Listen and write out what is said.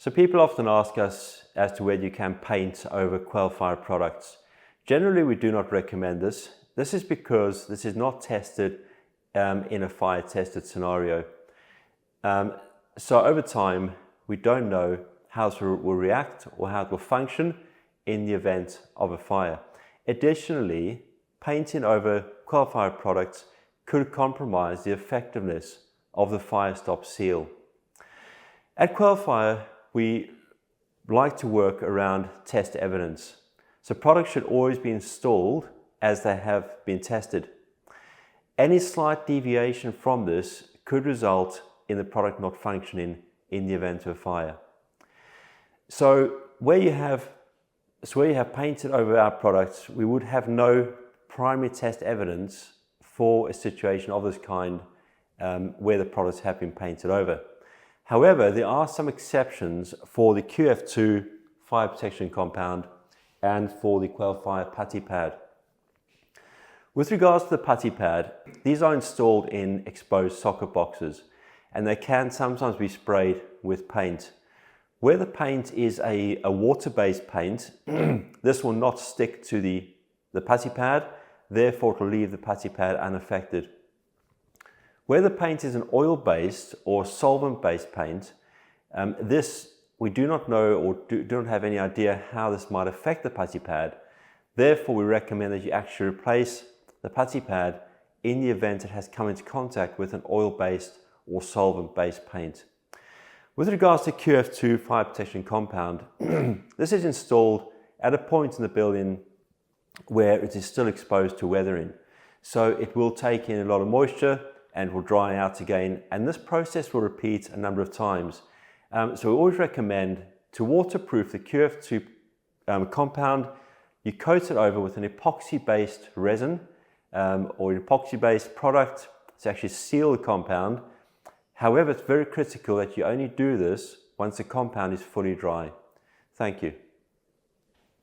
So people often ask us as to whether you can paint over Quelfire products. Generally, we do not recommend this. This is because this is not tested in a fire tested scenario. So over time, we don't know how it will react or how it will function in the event of a fire. Additionally, painting over Quelfire products could compromise the effectiveness of the fire stop seal. At Quelfire, we like to work around test evidence. So products should always be installed as they have been tested. Any slight deviation from this could result in the product not functioning in the event of a fire. So where you have painted over our products, we would have no primary test evidence for a situation of this kind where the products have been painted over. However, there are some exceptions for the QF2 fire protection compound and for the Quelfire putty pad. With regards to the putty pad, these are installed in exposed socket boxes and they can sometimes be sprayed with paint. Where the paint is a water-based paint, this will not stick to the putty pad, therefore it will leave the putty pad unaffected. Where the paint is an oil-based or solvent-based paint, this we do not know or do not have any idea how this might affect the putty pad. Therefore, we recommend that you actually replace the putty pad in the event it has come into contact with an oil-based or solvent-based paint. With regards to QF2 fire protection compound, this is installed at a point in the building where it is still exposed to weathering. So it will take in a lot of moisture and will dry out again, and this process will repeat a number of times. So we always recommend to waterproof the QF2 compound, you coat it over with an epoxy-based resin or an epoxy-based product to actually seal the compound. However, it's very critical that you only do this once the compound is fully dry. Thank you.